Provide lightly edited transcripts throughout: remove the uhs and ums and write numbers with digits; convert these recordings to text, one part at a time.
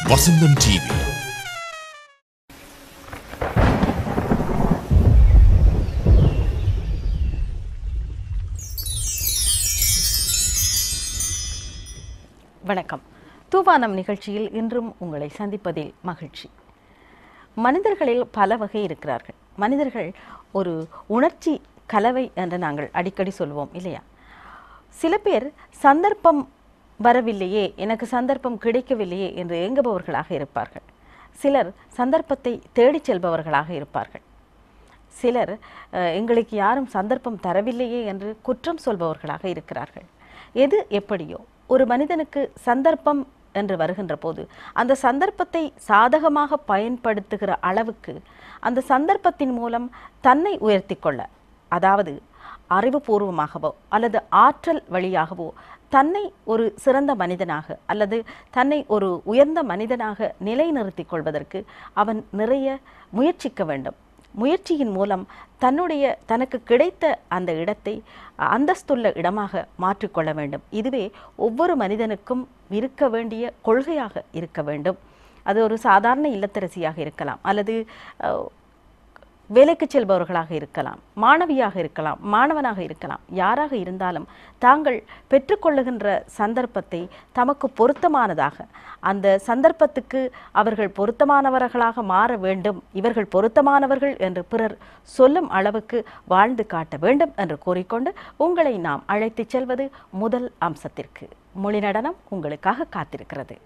வசந்தம் TV. வணக்கம். தூவானம் நிகழ்ச்சியில் இன்றும் உங்களை சந்திப்பதில் மகிழ்ச்சி. மனிதர்களில் பல வகை இருக்கிறார்கள். மனிதர்கள் ஒரு உணர்ச்சி கலவை என்று நாங்கள் அடிக்கடி சொல்வோம் இல்லையா? சில பேர் சந்தர்ப்பம் வரவில்லையே, எனக்கு சந்தர்ப்பம் கிடைக்கவில்லையே என்று ஏங்குபவர்களாக இருப்பார்கள். சிலர் சந்தர்ப்பத்தை தேடிச் செல்பவர்களாக இருப்பார்கள். சிலர் எங்களுக்கு யாரும் சந்தர்ப்பம் தரவில்லையே என்று குற்றம் சொல்பவர்களாக இருக்கிறார்கள். எது எப்படியோ, ஒரு மனிதனுக்கு சந்தர்ப்பம் என்று வருகின்ற போது அந்த சந்தர்ப்பத்தை சாதகமாக பயன்படுத்துகிற அளவுக்கு அந்த சந்தர்ப்பத்தின் மூலம் தன்னை உயர்த்தி கொள்ள, அதாவது அறிவுபூர்வமாகவோ அல்லது ஆற்றல் வழியாகவோ தன்னை ஒரு சிறந்த மனிதனாக அல்லது தன்னை ஒரு உயர்ந்த மனிதனாக நிலைநிறுத்திக் கொள்வதற்கு அவன் நிறைய முயற்சிக்க வேண்டும். முயற்சியின் மூலம் தனக்கு கிடைத்த அந்த இடத்தை அந்தஸ்துள்ள இடமாக மாற்றிக்கொள்ள வேண்டும். இதுவே ஒவ்வொரு மனிதனுக்கும் இருக்க வேண்டிய கொள்கையாக இருக்க வேண்டும். அது ஒரு சாதாரண இல்லத்தரசியாக இருக்கலாம், அல்லது வேலைக்கு செல்பவர்களாக இருக்கலாம், மாணவியாக இருக்கலாம், மாணவனாக இருக்கலாம். யாராக இருந்தாலும் தாங்கள் பெற்றுக்கொள்ளுகின்ற சந்தர்ப்பத்தை தமக்கு பொருத்தமானதாக, அந்த சந்தர்ப்பத்துக்கு அவர்கள் பொருத்தமானவர்களாக மாற வேண்டும், இவர்கள் பொருத்தமானவர்கள் என்று பிறர் சொல்லும் அளவுக்கு வாழ்ந்து காட்ட வேண்டும் என்று கூறிக்கொண்டு உங்களை நாம் அழைத்து செல்வது முதல் அம்சத்திற்கு. மொழி நடனம் உங்களுக்காக காத்திருக்கிறது.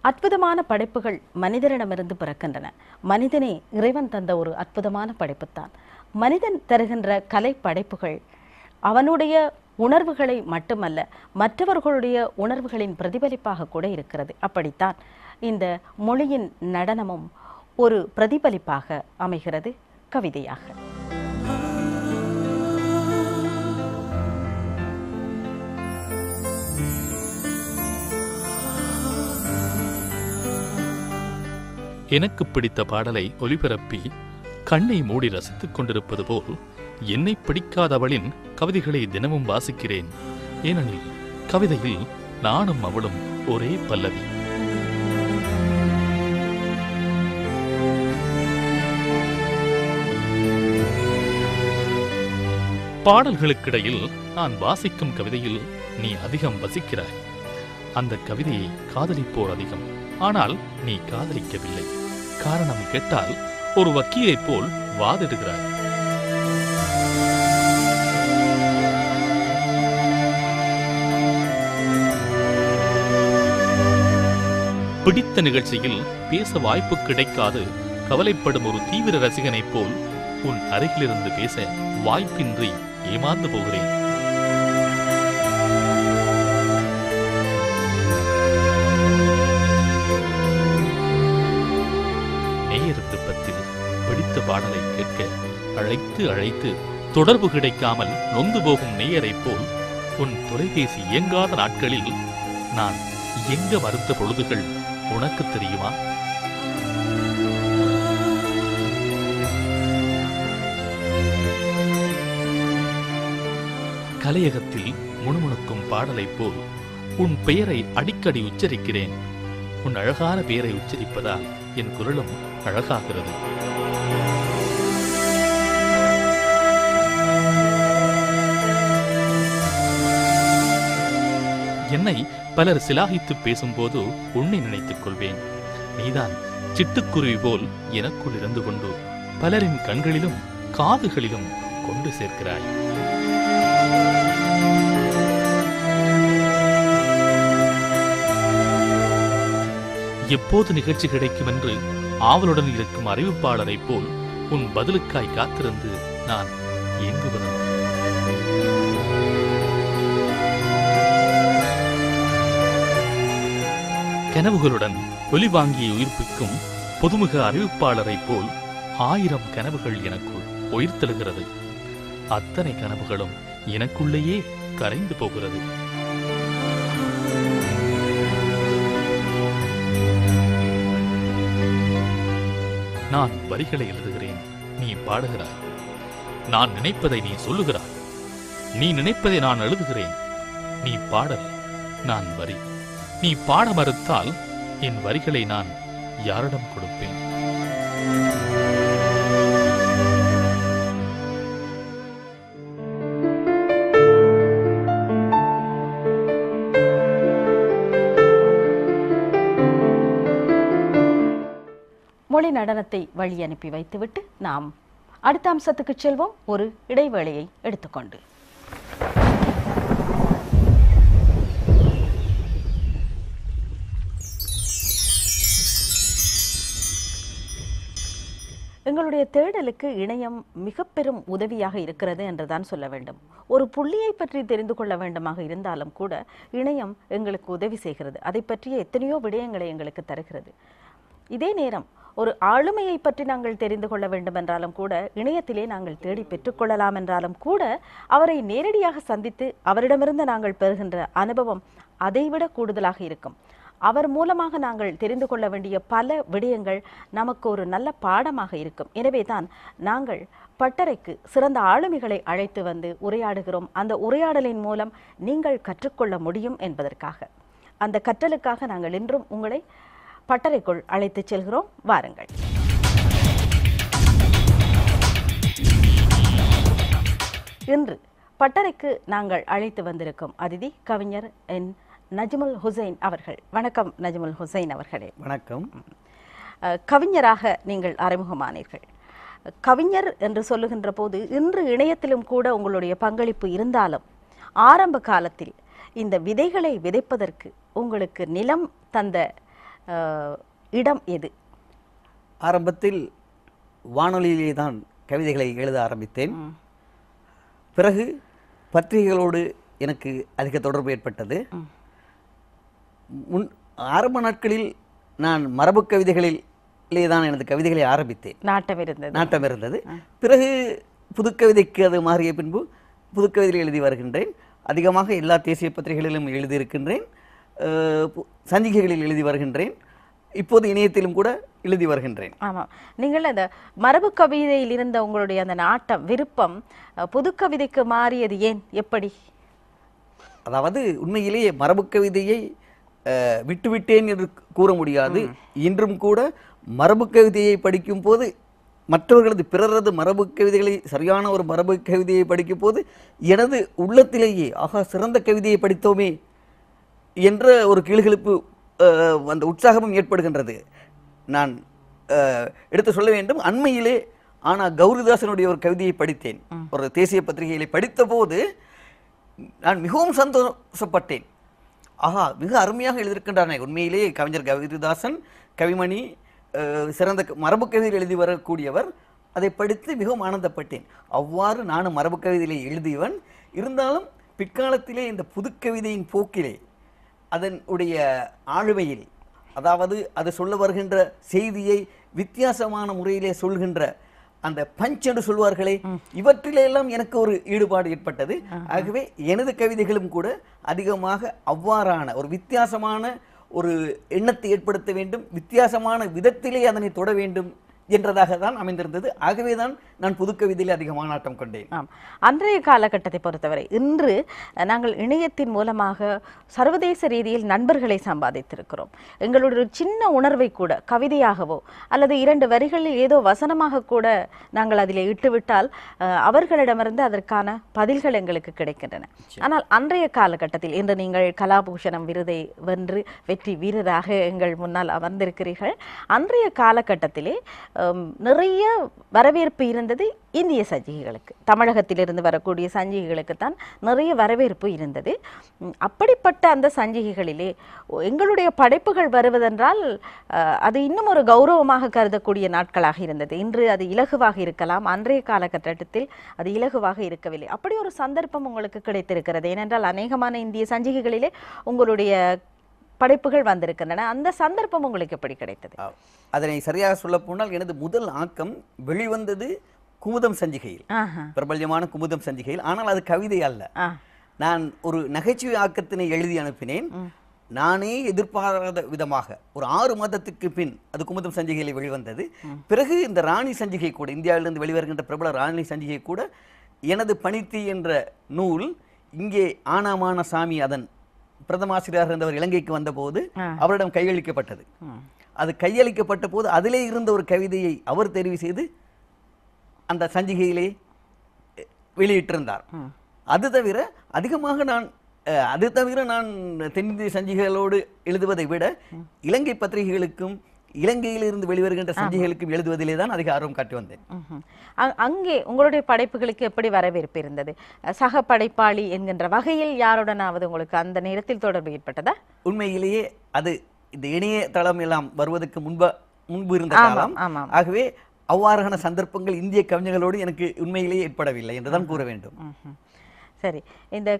அற்புதமான படைப்புகள் மனிதனிடமிருந்து பிறக்கின்றன. மனிதனே இறைவன் தந்த ஒரு அற்புதமான படைப்புத்தான். மனிதன் தருகின்ற கலை படைப்புகள் அவனுடைய உணர்வுகளை மட்டுமல்ல, மற்றவர்களுடைய உணர்வுகளின் பிரதிபலிப்பாக கூட இருக்கிறது. அப்படித்தான் இந்த மொழியின் நடனமும் ஒரு பிரதிபலிப்பாக அமைகிறது, கவிதையாக. எனக்கு பிடித்த பாடலை ஒலிபரப்பி கண்ணை மூடி ரசித்துக் கொண்டிருப்பது போல் என்னை பிடிக்காதவளின் கவிதைகளை தினமும் வாசிக்கிறேன். ஏனெனில் கவிதையில் நானும் அவளும் ஒரே பல்லவி. பாடல்களுக்கிடையில் நான் வாசிக்கும் கவிதையில் நீ அதிகம் வசிக்கிறாய். அந்த கவிதையை காதலிப்போர் அதிகம், ஆனால் நீ காதலிக்கவில்லை. காரணம் கேட்டால் ஒரு வக்கீலைப் போல் வாதிடுகிறாய். பிடித்த நிகழ்ச்சியில் பேச வாய்ப்பு கிடைக்காது கவலைப்படும் ஒரு தீவிர ரசிகனைப் போல் உன் அருகிலிருந்து பேச வாய்ப்பின்றி ஏமாந்து போகிறேன். பிடித்த பாடலை கேட்க அழைத்து தொடர்பு கிடைக்காமல் நொந்து போகும் நேயரைப் போல் உன் தொலைபேசி இயங்காத நாட்களில் நான் எங்க மறுத்த பொழுதுகள் உனக்கு தெரியுமா? கலையகத்தில் முணுமுணுக்கும் பாடலைப் போல் உன் பெயரை அடிக்கடி உச்சரிக்கிறேன். உன் அழகான பெயரை உச்சரிப்பதால் என் குரலும் அழகாகிறது. என்னை பலர் சிலாகித்து பேசும்போது உன்னை நினைத்துக் கொள்வேன். நீதான் சிட்டுக்குருவி போல் எனக்குள் இருந்து கொண்டு பலரின் கண்களிலும் காதுகளிலும் கொண்டு சேர்க்கிறாய். எப்போது நிகழ்ச்சி கிடைக்கும் என்று ஆவலுடன் இருக்கும் அறிவிப்பாளரை போல் உன் பதிலுக்காய் காத்திருந்து நான் ஏங்குவதும். கனவுகளுடன் ஒலி வாங்கிய உயிர்ப்பிக்கும் புதுமுக அறிவிப்பாளரை போல் 1000 கனவுகள் எனக்குள் உயிர்த்தெழுகிறது. அத்தனை கனவுகளும் எனக்குள்ளேயே கரைந்து போகிறது. நான் வரிகளை எழுதுகிறேன், நீ பாடுகிறாய். நான் நினைப்பதை நீ சொல்லுகிறாய். நீ நினைப்பதை நான் எழுதுகிறேன். நீ பாடல், நான் வரி. நீ பாட மறுத்தால் என் வரிகளை நான் யாரிடம் கொடுப்பேன்? மொழி நடனத்தை வழி அனுப்பி வைத்துவிட்டு நாம் அடுத்த அம்சத்துக்கு செல்வோம், ஒரு இடைவேளையை எடுத்துக்கொண்டு. எங்களுடைய தேடலுக்கு இணையம் மிக பெரும் உதவியாக இருக்கிறது என்றுதான் சொல்ல வேண்டும். ஒரு புள்ளியை பற்றி தெரிந்து கொள்ள வேண்டுமாக இருந்தாலும் கூட இணையம் எங்களுக்கு உதவி செய்கிறது. அதை பற்றிய எத்தனையோ விடயங்களை எங்களுக்கு தருகிறது. இதே நேரம் ஒரு ஆளுமையை பற்றி நாங்கள் தெரிந்து கொள்ள வேண்டும் என்றாலும் கூட இணையத்திலே நாங்கள் தேடி பெற்றுக்கொள்ளலாம் என்றாலும் கூட அவரை நேரடியாக சந்தித்து அவரிடமிருந்து நாங்கள் பெறுகின்ற அனுபவம் அதைவிட கூடுதலாக இருக்கும். அவர் மூலமாக நாங்கள் தெரிந்து கொள்ள வேண்டிய பல விடயங்கள் நமக்கு ஒரு நல்ல பாடமாக இருக்கும். எனவே தான் நாங்கள் பட்டறைக்கு சிறந்த ஆளுமைகளை அழைத்து வந்து உரையாடுகிறோம். அந்த உரையாடலின் மூலம் நீங்கள் கற்றுக்கொள்ள முடியும் என்பதற்காக, அந்த கற்றலுக்காக நாங்கள் இன்றும் உங்களை பட்டறைக்குள் அழைத்து செல்கிறோம். வாருங்கள். இன்று பட்டறைக்கு நாங்கள் அழைத்து வந்திருக்கும் அதிதி கவிஞர் என் நஜ்முல் ஹுசைன் அவர்கள். வணக்கம் நஜ்முல் ஹுசைன் அவர்களே. வணக்கம். கவிஞராக நீங்கள் அறிமுகமானீர்கள். கவிஞர் என்று சொல்லுகின்ற போது இன்று இணையத்திலும் கூட உங்களுடைய பங்களிப்பு இருந்தாலும் ஆரம்ப காலத்தில் இந்த விதைகளை விதைப்பதற்கு உங்களுக்கு நிலம் தந்த இடம் எது? ஆரம்பத்தில் வானொலியிலே தான் கவிதைகளை எழுத ஆரம்பித்தேன். பிறகு பத்திரிகைகளோடு எனக்கு அதிக தொடர்பு ஏற்பட்டது. ஆரம்ப நாட்களில் நான் மரபு கவிதைகளிலே தான் எனது கவிதைகளை ஆரம்பித்தேன். நாட்டம் இருந்தது. பிறகு புதுக்கவிதைக்கு அது மாறிய பின்பு புதுக்கவிதைகள் எழுதி வருகின்றேன். அதிகமாக எல்லா தேசிய பத்திரிகைகளிலும் எழுதியிருக்கின்றேன். சஞ்சிகைகளில் எழுதி வருகின்றேன். இப்போது இணையத்திலும் கூட எழுதி வருகின்றேன். ஆமாம், நீங்கள் அந்த மரபு கவிதையில் இருந்த உங்களுடைய அந்த நாட்டம், விருப்பம் புதுக்கவிதைக்கு மாறியது ஏன், எப்படி? அதாவது உண்மையிலேயே மரபு கவிதையை விட்டுவிட்டேன் என்று கூற முடியாது. இன்றும் கூட மரபு கவிதையை படிக்கும் போது மற்றவர்களது பிறரது மரபு கவிதைகளை, சரியான ஒரு மரபு கவிதையை படிக்கும் போது எனது உள்ளத்திலேயே ஆகா சிறந்த கவிதையை படித்தோமே என்ற ஒரு கிளுகிழுப்பு, அந்த உற்சாகமும் ஏற்படுகின்றது. நான் எடுத்து சொல்ல வேண்டும், அண்மையிலே ஆனால் கௌரிதாசனுடைய ஒரு கவிதையை படித்தேன். ஒரு தேசிய பத்திரிகைகளை படித்த போது நான் மிகவும் சந்தோஷப்பட்டேன். ஆஹா, மிக அருமையாக எழுதியிருக்கின்றானே. உண்மையிலேயே கவிஞர் கௌரிதாசன் கவிமணி சிறந்த மரபு கவிதையில் எழுதி வரக்கூடியவர். அதை படித்து மிகவும் ஆனந்தப்பட்டேன். அவ்வாறு நானும் மரபு கவிதையிலே எழுதியவன். இருந்தாலும் பிற்காலத்திலே இந்த புதுக்கவிதையின் போக்கிலே, அதனுடைய ஆளுமையில், அதாவது அது சொல்ல வருகின்ற செய்தியை வித்தியாசமான முறையிலே சொல்கின்ற அந்த பஞ்ச் என்று சொல்வார்களே, இவற்றிலே எல்லாம் எனக்கு ஒரு ஈடுபாடு ஏற்பட்டது. ஆகவே எனது கவிதைகளும் கூட அதிகமாக அவ்வாறான ஒரு வித்தியாசமான ஒரு எண்ணத்தை ஏற்படுத்த வேண்டும், வித்தியாசமான விதத்திலே அதனை தொட வேண்டும் என்றதாக தான் அமைந்திருந்தது. ஆகவே தான் நான் புதுக்கவிதையில் அதிகமான நாட்டம் கொண்டேன். அன்றைய காலகட்டத்தை பொறுத்தவரை இன்று நாங்கள் இணையத்தின் மூலமாக சர்வதேச ரீதியில் நண்பர்களை சம்பாதித்திருக்கிறோம். எங்களுடைய சின்ன உணர்வை கூட கவிதையாகவோ அல்லது 2 வரிகளில் ஏதோ வசனமாக கூட நாங்கள் அதில் இட்டுவிட்டால் அவர்களிடமிருந்து அதற்கான பதில்கள் எங்களுக்கு கிடைக்கின்றன. ஆனால் அன்றைய காலகட்டத்தில், இன்று நீங்கள் கலாபூஷணம் விருதை வென்று வெற்றி வீரராக எங்கள் முன்னால் அமர்ந்திருக்கிறீர்கள். அன்றைய காலகட்டத்திலே நிறைய வரவேற்பு இருந்தது இந்திய சஞ்சிகைகளுக்கு. தமிழகத்திலிருந்து வரக்கூடிய சஞ்சிகைகளுக்கு தான் நிறைய வரவேற்பு இருந்தது. அப்படிப்பட்ட அந்த சஞ்சிகைகளிலே எங்களுடைய படைப்புகள் வருவதென்றால் அது இன்னும் ஒரு கௌரவமாக கருதக்கூடிய நாட்களாக இருந்தது. இன்று அது இலகுவாக இருக்கலாம், அன்றைய காலகட்டத்தில் அது இலகுவாக இருக்கவில்லை. அப்படி ஒரு சந்தர்ப்பம் உங்களுக்கு கிடைத்திருக்கிறது. ஏனென்றால் அநேகமான இந்திய சஞ்சிகைகளிலே உங்களுடைய படைப்புகள் வந்திருக்கின்றன. அந்த சந்தர்ப்பம் உங்களுக்கு எப்படி கிடைத்தது? அதனை சரியாக சொல்ல போனால் எனது முதல் ஆக்கம் வெளிவந்தது குமுதம் சஞ்சிகையில், பிரபல்யமான குமுதம் சஞ்சிகையில். ஆனால் அது கவிதை அல்ல. நான் ஒரு நகைச்சுவை ஆக்கத்தினை எழுதி அனுப்பினேன். நானே எதிர்பாராத விதமாக ஒரு 6 மாதத்துக்கு பின் அது குமுதம் சஞ்சிகையில் வெளிவந்தது. பிறகு இந்த ராணி சஞ்சிகை கூட, இந்தியாவிலிருந்து வெளிவருகின்ற பிரபல ராணி சஞ்சிகை கூட எனது பணித்தி என்ற நூல் இங்கே ஆனாமான சாமி அதன் பிரதம ஆசிரியராக இருந்தவர் இலங்கைக்கு வந்தபோது அவரிடம் கையளிக்கப்பட்டது. அது கையளிக்கப்பட்ட போது அதிலே இருந்த ஒரு கவிதையை அவர் தெரிவு செய்து அந்த சஞ்சிகையிலே வெளியிட்டிருந்தார். அது தவிர அதிகமாக நான் தென்னிந்திய சஞ்சிகைகளோடு எழுதுவதை விட இலங்கை பத்திரிகைகளுக்கும் இலங்கையிலிருந்து வெளிவருகின்ற சஞ்சிகைகளுக்கும் எழுதுவதிலே தான் அதிக ஆர்வம் காட்டி வந்தேன். அங்கே உங்களுடைய படைப்புகளுக்கு எப்படி வரவேற்பு இருந்தது? சக படைப்பாளி என்கின்ற வகையில் யாருடனாவது உங்களுக்கு அந்த நேரத்தில் தொடர்பு ஏற்பட்டதா? உண்மையிலேயே அது இந்த இணையதளம் எல்லாம் வருவதற்கு முன்பு இருந்த காலம். ஆகவே அவ்வாறான சந்தர்ப்பங்கள் இந்திய கவிஞர்களோடு எனக்கு உண்மையிலேயே ஏற்படவில்லை என்றுதான் கூற வேண்டும். சரி, இந்த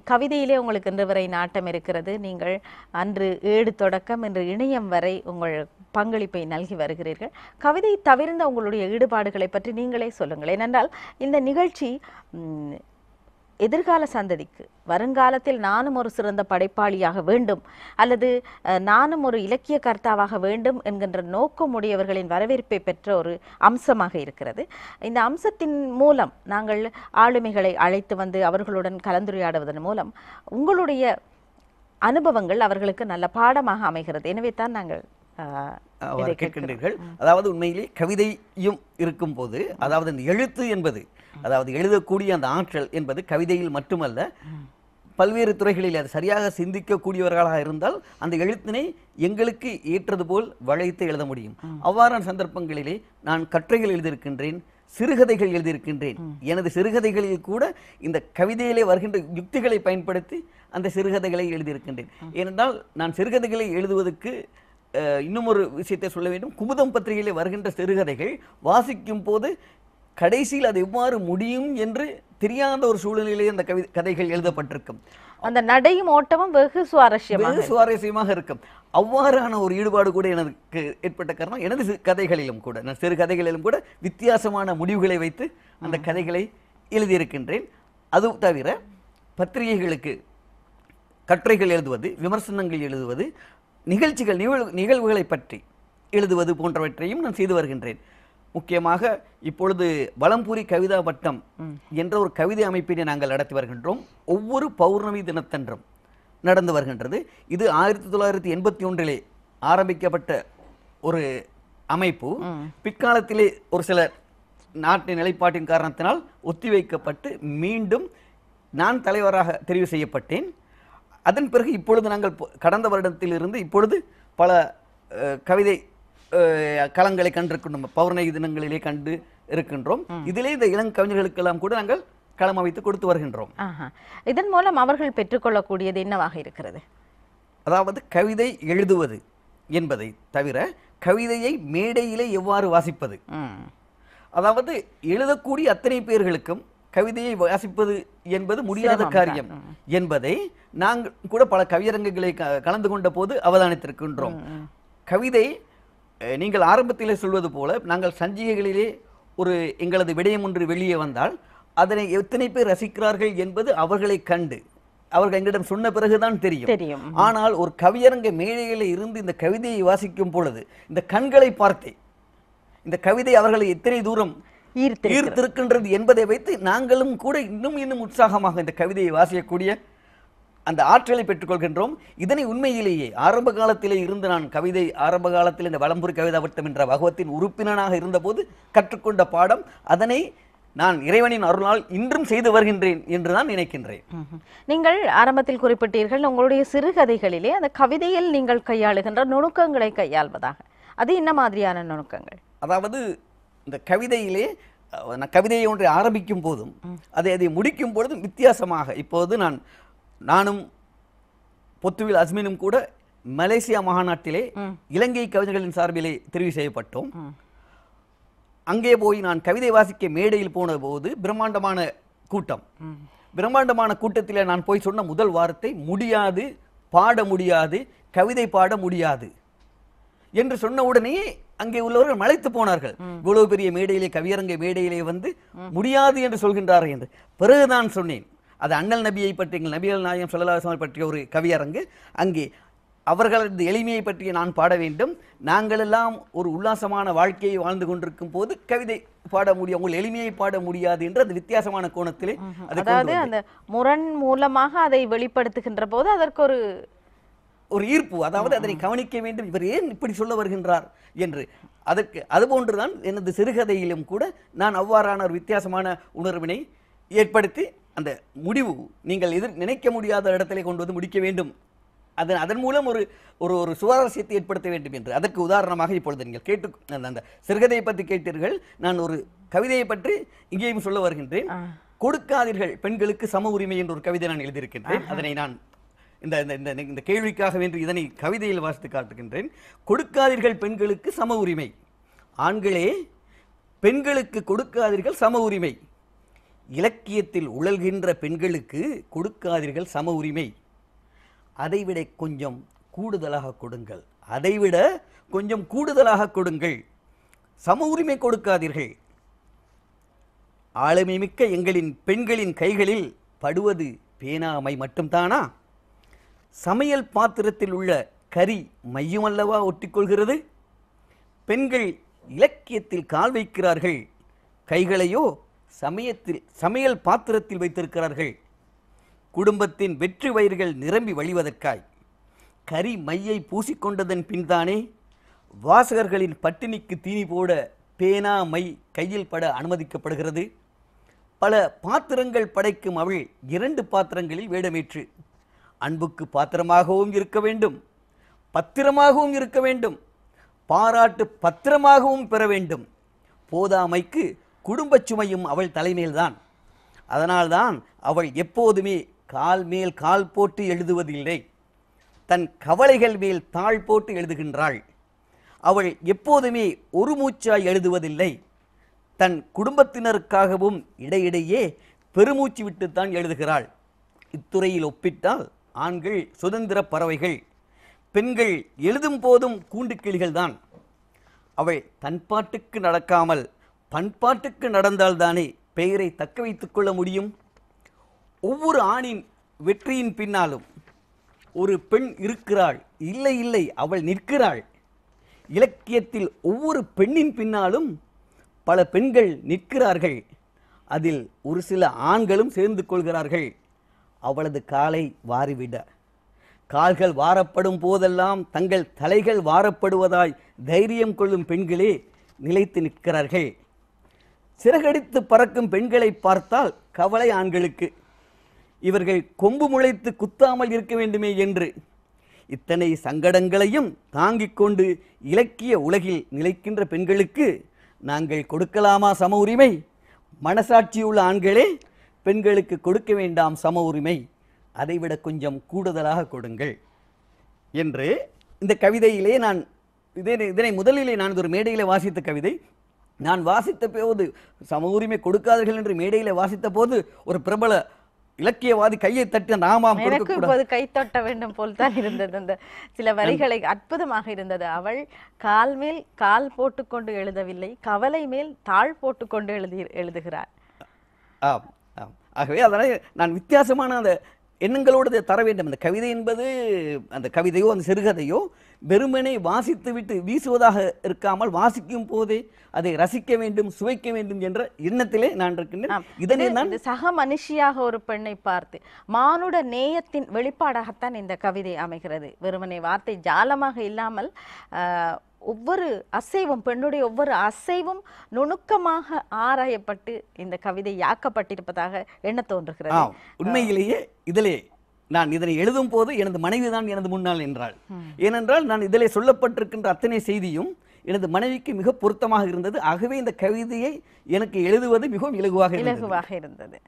கவிதையிலே உங்களுக்கு இன்று வரை நாட்டம் இருக்கிறது. நீங்கள் அன்று ஏடு தொடக்கம் என்று இணையம் வரை உங்கள் பங்களிப்பை நல்கி வருகிறீர்கள். கவிதை தவிர்ந்த உங்களுடைய ஈடுபாடுகளை பற்றி நீங்களே சொல்லுங்கள். ஏனென்றால் இந்த நிகழ்ச்சி எதிர்கால சந்ததிக்கு வருங்காலத்தில் நானும் ஒரு சிறந்த படைப்பாளியாக வேண்டும் அல்லது நானும் ஒரு இலக்கிய கர்த்தாவாக வேண்டும் என்கின்ற நோக்கமுடையவர்களின் வரவேற்பை பெற்ற ஒரு அம்சமாக இருக்கிறது. இந்த அம்சத்தின் மூலம் நாங்கள் ஆளுமைகளை அழைத்து வந்து அவர்களுடன் கலந்துரையாடுவதன் மூலம் உங்களுடைய அனுபவங்கள் அவர்களுக்கு நல்ல பாடமாக அமைகிறது. எனவே தான் நாங்கள் கேட்கின்றீர்கள். அதாவது உண்மையிலே கவிதையும் இருக்கும் போது, அதாவது இந்த எழுத்து என்பது, அதாவது எழுதக்கூடிய அந்த ஆற்றல் என்பது கவிதையில் மட்டுமல்ல, பல்வேறு துறைகளில் அது சரியாக சிந்திக்கக்கூடியவர்களாக இருந்தால் அந்த எழுத்தினை எங்களுக்கு ஏற்றது போல் வளைத்து எழுத முடியும். அவ்வாறான சந்தர்ப்பங்களிலே நான் கட்டுரைகள் எழுதியிருக்கின்றேன், சிறுகதைகள் எழுதியிருக்கின்றேன். எனது சிறுகதைகளில் கூட இந்த கவிதையிலே வருகின்ற யுக்திகளை பயன்படுத்தி அந்த சிறுகதைகளை எழுதியிருக்கின்றேன். ஏனென்றால் நான் சிறுகதைகளை எழுதுவதற்கு இன்னும் ஒரு விஷயத்தை சொல்ல வேண்டும். குமுதம் பத்திரிகையிலே வருகின்ற சிறுகதைகள் வாசிக்கும் போது கடைசியில் அது எவ்வாறு முடியும் என்று தெரியாத ஒரு சூழ்நிலையிலே அந்த கதைகள் எழுதப்பட்டிருக்கும். அந்த நடையும் ஓட்டமும் வெகு சுவாரஸ்யமாக இருக்கும். அவ்வாறான ஒரு ஈடுபாடு கூட எனக்கு ஏற்பட்ட காரணம் எனது கதைகளிலும் கூட, நான் சிறு கதைகளிலும் கூட வித்தியாசமான முடிவுகளை வைத்து அந்த கதைகளை எழுதியிருக்கின்றேன். அது தவிர பத்திரிகைகளுக்கு கட்டுரைகள் எழுதுவது, விமர்சனங்கள் எழுதுவது, நிகழ்வுகளை பற்றி எழுதுவது போன்றவற்றையும் நான் செய்து வருகின்றேன். முக்கியமாக இப்பொழுது வலம்புரி கவிதா வட்டம் என்ற ஒரு கவிதை அமைப்பினை நாங்கள் நடத்தி வருகின்றோம். ஒவ்வொரு பௌர்ணமி தினத்தன்றும் நடந்து வருகின்றது. இது 1981 ஆரம்பிக்கப்பட்ட ஒரு அமைப்பு. பிற்காலத்திலே ஒரு சில நாட்டின் நிலைப்பாட்டின் காரணத்தினால் ஒத்திவைக்கப்பட்டு மீண்டும் நான் தலைவராக தெரிவு செய்யப்பட்டேன். அதன் பிறகு இப்பொழுது நாங்கள் கடந்த வருடத்திலிருந்து இப்பொழுது பல கவிதை களங்களை கண்டிருக்கின்றோம். பௌர்ணமி தினங்களிலே கண்டு இருக்கின்றோம். இதிலே இந்த இளங்கவிஞர்களுக்கெல்லாம் கூட நாங்கள் களம் அமைத்து கொடுத்து வருகின்றோம். இதன் மூலம் அவர்கள் பெற்றுக்கொள்ளக்கூடியது என்னவாக இருக்கிறது? அதாவது கவிதை எழுதுவது என்பதை தவிர கவிதையை மேடையிலே எவ்வாறு வாசிப்பது, அதாவது எழுதக்கூடிய அத்தனை பேர்களுக்கும் கவிதையை வாசிப்பது என்பது முடியாத காரியம் என்பதை நாங்கள் கூட பல கவியரங்குகளை கலந்து கொண்ட போது அவதானித்திருக்கின்றோம். கவிதை நீங்கள் ஆரம்பத்திலே சொல்வது போல நாங்கள் சஞ்சிகைகளிலே ஒரு எங்களது விடயம் ஒன்று வெளியே வந்தால் அதனை எத்தனை பேர் ரசிக்கிறார்கள் என்பது அவர்களை கண்டு அவர்கள் எங்களிடம் சொன்ன பிறகுதான் தெரியும். ஆனால் ஒரு கவியரங்க மேடையில் இருந்து இந்த கவிதையை வாசிக்கும் பொழுது இந்த கண்களை பார்த்தே இந்த கவிதை அவர்களை எத்தனை தூரம் ஈர்த்திருக்கின்றது என்பதை வைத்து நாங்களும் கூட இன்னும் உற்சாகமாக இந்த கவிதையை வாசிக்கக்கூடிய அந்த ஆற்றலை பெற்றுக்கொள்கின்றோம். இதனை உண்மையிலேயே ஆரம்ப காலத்திலே இருந்து நான் கவிதை ஆரம்ப காலத்தில் இந்த வலம்புரி கவிதா வட்டம் என்ற வகுப்பின் உறுப்பினராக இருந்தபோது கற்றுக்கொண்ட பாடம், அதனை நான் இறைவனின் அருளால் இன்றும் செய்து வருகின்றேன் என்று நான் நினைக்கின்றேன். நீங்கள் ஆரம்பத்தில் குறிப்பிட்டீர்கள் உங்களுடைய சிறுகதைகளிலே அந்த கவிதையில் நீங்கள் கையாளுகின்ற நுணுக்கங்களை கையாள்வதாக. அது என்ன மாதிரியான நுணுக்கங்கள்? அதாவது இந்த கவிதையிலே கவிதையை ஒன்றை ஆரம்பிக்கும் போதும் அதை முடிக்கும் பொழுதும் வித்தியாசமாக, இப்போது நானும் பொத்துவில் அஸ்மினும் கூட மலேசியா மாநாட்டிலே இலங்கை கவிஞர்களின் சார்பிலே தெரிவு செய்யப்பட்டோம். அங்கே போய் நான் கவிதை வாசிக்க மேடையில் போன போது பிரம்மாண்டமான கூட்டம். பிரம்மாண்டமான கூட்டத்திலே நான் போய் சொன்ன முதல் வார்த்தை, முடியாது, பாட முடியாது, கவிதை பாட முடியாது என்று சொன்ன உடனே அங்கே உள்ளவர்கள் மலைத்து போனார்கள். இவ்வளவு பெரிய மேடையிலே கவியரங்க மேடையிலே வந்து முடியாது என்று சொல்கின்றார்கள் என்று. பிறகுதான் சொன்னேன், அது அண்ணல் நபியை பற்றி, நபிகள் நாயகம் ஸல்லல்லாஹு அலைஹி வஸல்லம் பற்றிய ஒரு கவியரங்கு. அங்கே அவர்களது எளிமையை பற்றி நான் பாட வேண்டும். நாங்கள் எல்லாம் ஒரு உல்லாசமான வாழ்க்கையை வாழ்ந்து கொண்டிருக்கும் போது கவிதை பாட முடியும், உங்கள் எளிமையை பாட முடியாது என்று அந்த வித்தியாசமான கோணத்திலே அதாவது அந்த முரண் மூலமாக அதை வெளிப்படுத்துகின்ற போது அதற்கு ஒரு ஈர்ப்பு, அதாவது அதனை கவனிக்க வேண்டும், இவர் ஏன் இப்படி சொல்ல வருகின்றார் என்று. அதற்கு அதுபோன்றுதான் எனது சிறுகதையிலும் கூட நான் அவ்வாறான ஒரு வித்தியாசமான உணர்வினை ஏற்படுத்தி அந்த முடிவு நீங்கள் நினைக்க முடியாத இடத்திலே கொண்டு வந்து முடிக்க வேண்டும், அதன் மூலம் ஒரு ஒரு ஒரு சுவாரஸ்யத்தை ஏற்படுத்த வேண்டும் என்று. அதற்கு உதாரணமாக இப்பொழுது நீங்கள் கேட்டு அந்த சிறுகதையை பற்றி கேட்டீர்கள். நான் ஒரு கவிதையை பற்றி இங்கேயும் சொல்ல வருகின்றேன். கொடுக்காதீர்கள் பெண்களுக்கு சம உரிமை என்ற ஒரு கவிதை நான் எழுதியிருக்கின்றேன். அதனை நான் இந்த கேள்விக்காக வேண்டி இதனை கவிதையில் வாசித்து காட்டுகின்றேன். கொடுக்காதீர்கள் பெண்களுக்கு சம உரிமை, ஆண்களே பெண்களுக்கு கொடுக்காதீர்கள் சம உரிமை, இலக்கியத்தில் உழல்கின்ற பெண்களுக்கு கொடுக்காதீர்கள் சம உரிமை, அதைவிட கொஞ்சம் கூடுதலாக கொடுங்கள், அதைவிட கொஞ்சம் கூடுதலாக கொடுங்கள், சம உரிமை கொடுக்காதீர்கள். ஆளுமை மிக்க எங்களின் பெண்களின் கைகளில் படுவது பேனாமை மட்டும்தானா? சமையல் பாத்திரத்தில் உள்ள கரி மையமல்லவா ஒட்டிக்கொள்கிறது? பெண்கள் இலக்கியத்தில் கால் வைக்கிறார்கள், கைகளையோ சமையல் பாத்திரத்தில் வைத்திருக்கிறார்கள். குடும்பத்தின் வெற்றி வயிறுகள் நிரம்பி வழிவதற்காய் கரி மையை பூசிக்கொண்டதன் பின்தானே வாசகர்களின் பட்டினிக்கு தீனி போட பேனா மை கையில் பட அனுமதிக்கப்படுகிறது. பல பாத்திரங்கள் படைக்கும் அவள் 2 பாத்திரங்களில் வேடமேற்று அன்புக்கு பாத்திரமாகவும் இருக்க வேண்டும், பத்திரமாகவும் இருக்க வேண்டும், பாராட்டு பத்திரமாகவும் பெற வேண்டும். போதாமைக்கு குடும்ப சுமையும் அவள் தலைமையில்தான். அதனால்தான் அவள் எப்போதுமே கால் மேல் கால் போட்டு எழுதுவதில்லை, தன் கவலைகள் மேல் தாழ் போட்டு எழுதுகின்றாள். அவள் எப்போதுமே ஒரு மூச்சாய் எழுதுவதில்லை, தன் குடும்பத்தினருக்காகவும் இடையிடையே பெருமூச்சு விட்டுத்தான் எழுதுகிறாள். இத்துறையில் ஒப்பிட்டால் ஆண்கள் சுதந்திர பறவைகள், பெண்கள் எழுதும் போதும் கூண்டுக்கிளிகள்தான். அவள் தன் பாட்டுக்கு நடக்காமல் பண்பாட்டுக்கு நடந்தால்தானே பெயரை தக்க வைத்துக் கொள்ள முடியும். ஒவ்வொரு ஆணின் வெற்றியின் பின்னாலும் ஒரு பெண் இருக்கிறாள், இல்லை இல்லை அவள் நிற்கிறாள். இலக்கியத்தில் ஒவ்வொரு பெண்ணின் பின்னாலும் பல பெண்கள் நிற்கிறார்கள், அதில் ஒரு சில ஆண்களும் சேர்ந்து கொள்கிறார்கள். அவளது காலை வாரிவிட கால்கள் வாரப்படும் போதெல்லாம் தங்கள் தலைகள் வாரப்படுவதாய் தைரியம் கொள்ளும் பெண்களே நிலைத்து நிற்கிறார்கள். சிறகடித்து பறக்கும் பெண்களை பார்த்தால் கவலை ஆண்களுக்கு, இவர்கள் கொம்பு முளைத்து குத்தாமல் இருக்க வேண்டுமே என்று. இத்தனை சங்கடங்களையும் தாங்கிக் கொண்டு இலக்கிய உலகில் நிலைக்கின்ற பெண்களுக்கு நாங்கள் கொடுக்கலாமா சம உரிமை? மனசாட்சியுள்ள ஆண்களே பெண்களுக்கு கொடுக்க வேண்டாம் சம உரிமை, அதைவிட கொஞ்சம் கூடுதலாக கொடுங்கள் என்று இந்த கவிதையிலே நான் இதனை முதலிலே நான் ஒரு மேடையிலே வாசித்த கவிதை. நான் வாசித்த போது சம உரிமை கொடுக்காதீர்கள் என்று மேடையிலே வாசித்த போது ஒரு பிரபல இலக்கியவாதி கையை தட்டி நாமாம் எனக்கு இப்போது கை தட்ட வேண்டும் போல்தான் இருந்தது. அந்த சில வரிகளை அற்புதமாக இருந்தது. அவள் கால் மேல் கால் போட்டுக்கொண்டு எழுதவில்லை, கவலை மேல் தாழ் போட்டுக்கொண்டு எழுதுகிறாள். ஆம் ஆம். ஆகவே அதனால் நான் வித்தியாசமான அந்த எண்ணங்களோடு தர வேண்டும். அந்த கவிதை என்பது அந்த கவிதையோ அந்த சிறுகதையோ வெறுமனை வாசித்து விட்டு வீசுவதாக இருக்காமல் வாசிக்கும் போதே அதை ரசிக்க வேண்டும், சுவைக்க வேண்டும் என்ற எண்ணத்திலே நான் இருக்கின்றேன். இதனை நான் சக மனுஷியாக ஒரு பெண்ணை பார்த்து மானுட நேயத்தின் வெளிப்பாடாகத்தான் இந்த கவிதை அமைகிறது. வெறுமனை வார்த்தை ஜாலமாக இல்லாமல் ஒவ்வொரு அசைவும், பெண்ணுடைய ஒவ்வொரு அசைவும் நுணுக்கமாக ஆராயப்பட்டு இந்த கவிதை யாக்கப்பட்டிருப்பதாக எண்ண தோன்றுகிறது. உண்மையிலேயே இதிலே நான் இதனை எழுதும் போது எனது மனைவிதான் எனது முன்னால் என்றாள். ஏனென்றால் நான் இதிலே சொல்லப்பட்டிருக்கின்ற அத்தனை செய்தியும் எனது மனைவிக்கு மிக பொருத்தமாக இருந்தது. ஆகவே இந்த கவிதையை எனக்கு எழுதுவது மிகவும் இலகுவாக இருந்தது.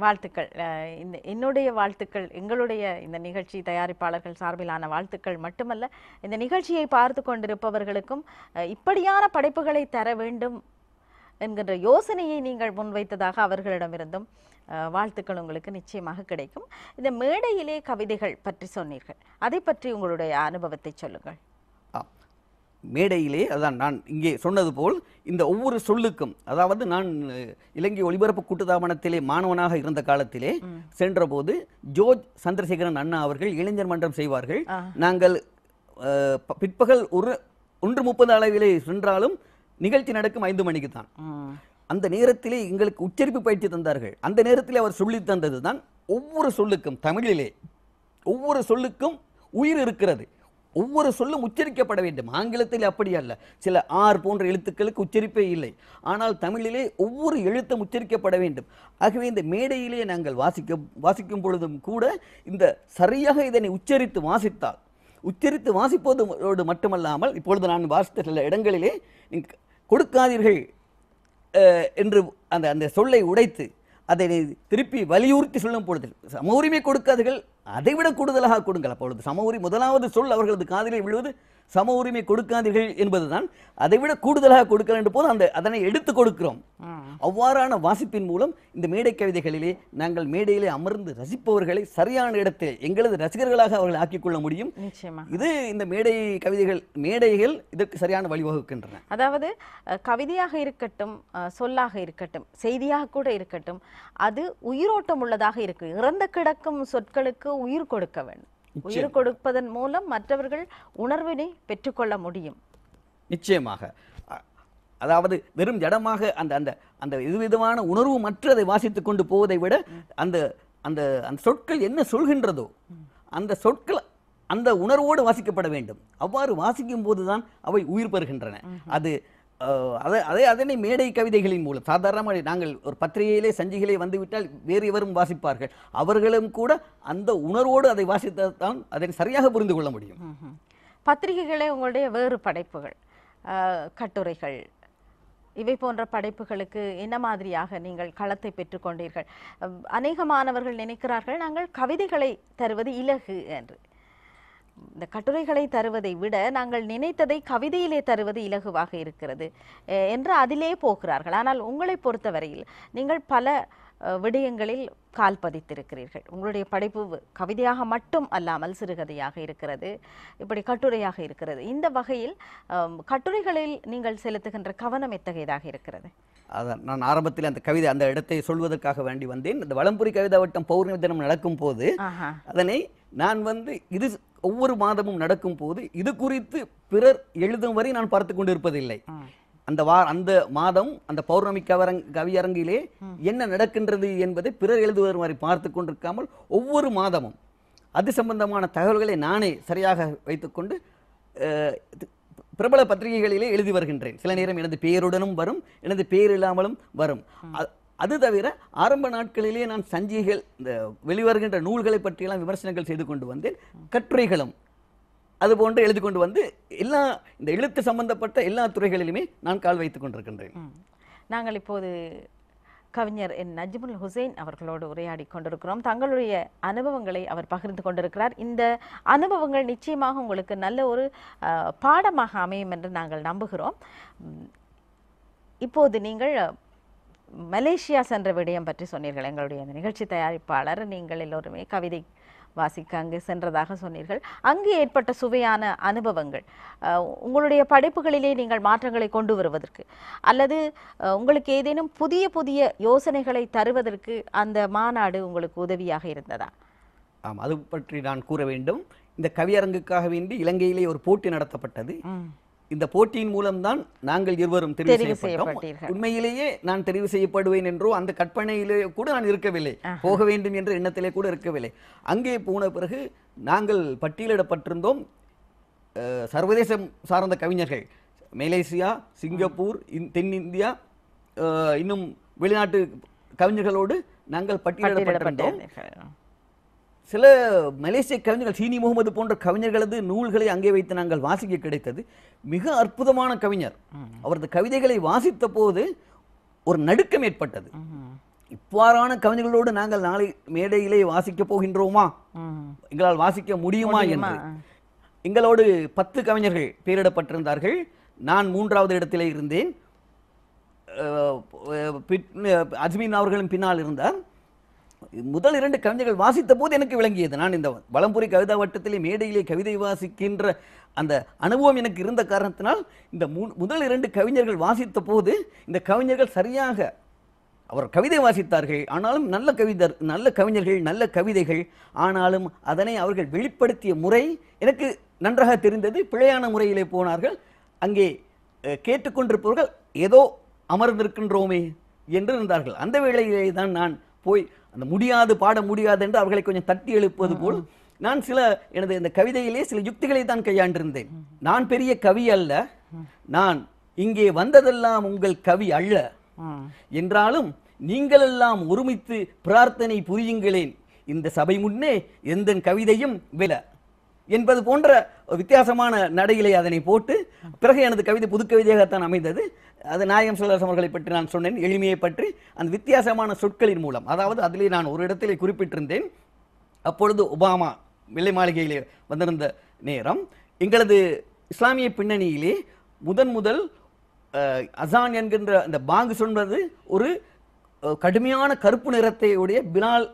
வாழ்த்துக்கள். என்னுடைய வாழ்த்துக்கள், எங்களுடைய இந்த நிகழ்ச்சி தயாரிப்பாளர்கள் சார்பிலான வாழ்த்துக்கள் மட்டுமல்ல, இந்த நிகழ்ச்சியை பார்த்து கொண்டிருப்பவர்களுக்கும் இப்படியான படைப்புகளை தர வேண்டும் என்கின்ற யோசனையை நீங்கள் முன்வைத்ததாக அவர்களிடமிருந்தும் வாழ்த்துக்கள் உங்களுக்கு நிச்சயமாக கிடைக்கும். இந்த மேடையிலே கவிதைகள் பற்றி சொன்னீர்கள், அதை பற்றி உங்களுடைய அனுபவத்தை சொல்லுங்கள். மேடையிலே அதான் நான் இங்கே சொன்னது போல் இந்த ஒவ்வொரு சொல்லுக்கும், அதாவது நான் இலங்கை ஒலிபரப்பு கூட்டுத்தாபனத்திலே மாணவனாக இருந்த காலத்திலே சென்றபோது ஜோர்ஜ் சந்திரசேகரன் அண்ணா அவர்கள் இளைஞர் மன்றம் செய்வார்கள். நாங்கள் பிற்பகல் 1:30 அளவிலே சென்றாலும் நிகழ்ச்சி நடக்கும் 5 மணிக்கு தான். அந்த நேரத்திலே எங்களுக்கு உச்சரிப்பு பயிற்சி தந்தார்கள். அந்த நேரத்திலே அவர் சொல்லி தந்தது தான் ஒவ்வொரு சொல்லுக்கும் தமிழிலே ஒவ்வொரு சொல்லுக்கும் உயிர் இருக்கிறது. ஒவ்வொரு சொல்லும் உச்சரிக்கப்பட வேண்டும். ஆங்கிலத்தில் அப்படி அல்ல. சில ஆர் போன்ற எழுத்துக்களுக்கு உச்சரிப்பே இல்லை. ஆனால் தமிழிலே ஒவ்வொரு எழுத்தும் உச்சரிக்கப்பட வேண்டும். ஆகவே இந்த மேடையிலே நாங்கள் வாசிக்கும் பொழுதும் கூட இந்த சரியாக இதனை உச்சரித்து வாசிப்பதோடு மட்டுமல்லாமல், இப்பொழுது நான் வாசித்த சில இடங்களிலே கொடுக்காதீர்கள் என்று அந்த சொல்லை உடைத்து அதை திருப்பி வலியுறுத்தி சொல்லும் பொழுது, சம உரிமை கொடுக்காதீர்கள், அதைவிட கூடுதலாக கொடுங்கள். அப்பொழுது சம உரிமை முதலாவது சொல் அவர்களது காதிலே விழுவது சம உரிமை கொடுக்காதீர்கள் என்பதுதான். அதைவிட கூடுதலாக கொடுக்க வேண்டும் போது அதனை எடுத்து கொடுக்கிறோம். அவ்வாறான வாசிப்பின் மூலம் இந்த மேடை கவிதைகளிலே நாங்கள் மேடையிலே அமர்ந்து ரசிப்பவர்களை சரியான இடத்தில் எங்களது ரசிகர்களாக அவர்கள் ஆக்கிக்கொள்ள முடியும். இது இந்த மேடைகள் இதற்கு சரியான வழிவகுக்கின்றன. அதாவது கவிதையாக இருக்கட்டும், சொல்லாக இருக்கட்டும், செய்தியாக கூட இருக்கட்டும், அது உயிரோட்டம் உள்ளதாக இருக்கு. இறந்த கிடக்கும் சொற்களுக்கு உயிர் கொடுக்க வேண்டும். உயிர் கொடுப்பதன் மூலம் மற்றவர்கள் உணர்வினை பெற்றுக்கொள்ள முடியும். நிச்சயமாக. அதாவது வெறும் ஜடமாக அந்த விதமான உணர்வு மற்றதை வாசித்துக் கொண்டு போவதை விட அந்த அந்த சொற்கள் என்ன சொல்கின்றதோ அந்த சொற்கள் அந்த உணர்வோடு வாசிக்கப்பட வேண்டும். அவ்வாறு வாசிக்கும் போதுதான் அவை உயிர் பெறுகின்றன. அதனை மேடை கவிதைகளின் மூலம் சாதாரணமாக நாங்கள் ஒரு பத்திரிகையிலே சஞ்சிகையிலே வந்துவிட்டால் வேறு எவரும் வாசிப்பார்கள். அவர்களும் கூட அந்த உணர்வோடு அதை வாசித்தான் அதனை சரியாக புரிந்து கொள்ள முடியும். பத்திரிகைகளே உங்களுடைய வேறு படைப்புகள், கட்டுரைகள், இவை போன்ற படைப்புகளுக்கு என்ன மாதிரியாக நீங்கள் களத்தை பெற்றுக்கொண்டீர்கள்? அநேக மாணவர்கள் நினைக்கிறார்கள் நாங்கள் கவிதைகளை தருவது இலகு என்று. இந்த கட்டுரைகளை தருவதை விட நாங்கள் நினைத்ததை கவிதையிலே தருவது இலகுவாக இருக்கிறது என்று அதிலே போகிறார்கள். ஆனால் உங்களை பொறுத்தவரையில் நீங்கள் பல விடயங்களில் கால் பதித்திருக்கிறீர்கள். உங்களுடைய படைப்பு கவிதையாக மட்டும் அல்லாமல் சிறுகதையாக இருக்கிறது, இப்படி கட்டுரையாக இருக்கிறது. இந்த வகையில் கட்டுரைகளில் நீங்கள் செலுத்துகின்ற கவனம் எத்தகையதாக இருக்கிறது? அதான் நான் ஆரம்பத்தில் அந்த இடத்தை சொல்வதற்காக வேண்டி வந்தேன். இந்த வலம்புரி கவிதா வட்டம் பௌர்ணமி தினம் நடக்கும் போது அதனை நான் இது ஒவ்வொரு மாதமும் நடக்கும் போது இது குறித்து பிறர் எழுதும் வரை நான் பார்த்து கொண்டிருப்பதில்லை. அந்த மாதம் அந்த பௌர்ணமி கவியரங்கிலே என்ன நடக்கின்றது என்பதை பிறர் எழுதுவது வரை பார்த்து கொண்டிருக்காமல் ஒவ்வொரு மாதமும் அது சம்பந்தமான தகவல்களை நானே சரியாக வைத்துக்கொண்டு பிரபல பத்திரிகைகளிலே எழுதி வருகின்றேன். சில நேரம் எனது பெயருடனும் வரும், எனது பெயர் இல்லாமலும் வரும். அது தவிர ஆரம்ப நாட்களிலே நான் சஞ்சிகைகள், இந்த வெளிவருகின்ற நூல்களை பற்றியெல்லாம் விமர்சனங்கள் செய்து கொண்டு வந்தேன். கட்டுரைகளும் அதுபோன்று எழுதி கொண்டு வந்து இந்த எழுத்து சம்பந்தப்பட்ட எல்லா துறைகளிலுமே நான் கால் வைத்துக் கொண்டிருக்கின்றேன். நாங்கள் இப்போது கவிஞர் நஜ்முல் ஹுசைன் அவர்களோடு உரையாடி கொண்டிருக்கிறோம். தங்களுடைய அனுபவங்களை அவர் பகிர்ந்து கொண்டிருக்கிறார். இந்த அனுபவங்கள் நிச்சயமாக உங்களுக்கு நல்ல ஒரு பாடமாக அமையும் என்று நாங்கள் நம்புகிறோம். இப்போது நீங்கள் மலேசியா சென்ற விடயம் பற்றி சொன்னீர்கள். எங்களுடைய நிகழ்ச்சி தயாரிப்பாளர் நீங்கள் எல்லோருமே கவிதை வாசிக்க அங்கு சென்றதாக சொன்னீர்கள். அங்கு ஏற்பட்ட சுவையான அனுபவங்கள் உங்களுடைய படைப்புகளிலே நீங்கள் மாற்றங்களை கொண்டு வருவதற்கு அல்லது உங்களுக்கு ஏதேனும் புதிய புதிய யோசனைகளை தருவதற்கு அந்த மாநாடு உங்களுக்கு உதவியாக இருந்ததா? ஆமாம், அது பற்றி நான் கூற வேண்டும். இந்த கவியரங்குக்காக வேண்டி இலங்கையிலே ஒரு போட்டி நடத்தப்பட்டது. இந்த போட்டியின் மூலம்தான் நாங்கள் இருவரும் தெரிவு செய்யப்பட்டோம். உண்மையிலேயே நான் தெரிவு செய்யப்படுவேன் என்றோ அந்த கற்பனையிலே கூட நான் இருக்கவில்லை, போக வேண்டும் என்ற எண்ணத்திலே கூட இருக்கவில்லை. அங்கே போன பிறகு நாங்கள் பட்டியலிடப்பட்டிருந்தோம். சர்வதேசம் சார்ந்த கவிஞர்கள், மலேசியா, சிங்கப்பூர், தென்னிந்தியா, இன்னும் வெளிநாட்டு கவிஞர்களோடு நாங்கள் பட்டியலிடப்பட்டிருந்தோம். சில மலேசிய கவிஞர்கள், சீனி முகமது போன்ற கவிஞர்களது நூல்களை அங்கே வைத்து நாங்கள் வாசிக்க கிடைத்தது. மிக அற்புதமான கவிஞர். அவரது கவிதைகளை வாசித்த போது ஒரு நடுக்கம் ஏற்பட்டது. இவ்வாறான கவிஞர்களோடு நாங்கள் நாளை மேடையிலே வாசிக்க போகின்றோமா, எங்களால் வாசிக்க முடியுமா என்று. எங்களோடு 10 கவிஞர்கள் பெயரிடப்பட்டிருந்தார்கள். நான் 3வது இடத்திலே இருந்தேன். அஜ்மீன் அவர்களும் பின்னால் இருந்தார். முதல் 2 கவிஞர்கள் வாசித்த போது எனக்கு விளங்கியது. நான் இந்த வலம்புரி கவிதா வட்டத்திலே மேடையிலே கவிதை வாசிக்கின்ற அந்த அனுபவம் எனக்கு இருந்த காரணத்தினால் இந்த முதல் 2 கவிஞர்கள் வாசித்த போது இந்த கவிஞர்கள் சரியாக அவர் கவிதை வாசித்தார்கள். ஆனாலும் நல்ல கவிஞர்கள், நல்ல கவிதைகள். ஆனாலும் அதனை அவர்கள் வெளிப்படுத்திய முறை எனக்கு நன்றாக தெரிந்தது. பிழையான முறையிலே போனார்கள். அங்கே கேட்டுக்கொண்டிருப்பவர்கள் ஏதோ அமர்ந்திருக்கின்றோமே என்று இருந்தார்கள். அந்த வேளையிலே தான் நான் போய் அந்த முடியாது, பாட முடியாது என்று அவர்களை கொஞ்சம் தட்டி எழுப்புவது போல் நான் எனது இந்த கவிதையிலே சில யுக்திகளை தான் கையாண்டிருந்தேன். நான் பெரிய கவி அல்ல, நான் இங்கே வந்ததெல்லாம் உங்கள் கவி அல்ல என்றாலும் நீங்களெல்லாம் ஒருமித்து பிரார்த்தனை புரியுங்களேன், இந்த சபை முன்னே எந்த கவிதையும் வில என்பது போன்ற வித்தியாசமான நடையிலே அதனை போட்டு பிறகு எனது கவிதை புது கவிதையாகத்தான் அமைந்தது. அது நாயகம் ஸல்லல்லாஹு அவர்களை பற்றி நான் சொன்னேன், எளிமையை பற்றி அந்த வித்தியாசமான சொற்களின் மூலம். அதாவது அதிலே நான் ஒரு இடத்திலே குறிப்பிட்டிருந்தேன், அப்பொழுது ஒபாமா வெள்ளை மாளிகையிலே வந்திருந்த நேரம் எங்களது இஸ்லாமிய பின்னணியிலே முதல் அசான் என்கின்ற அந்த பாங்கு சொன்னது ஒரு கடுமையான கருப்பு நிறத்தை உடைய பிலால்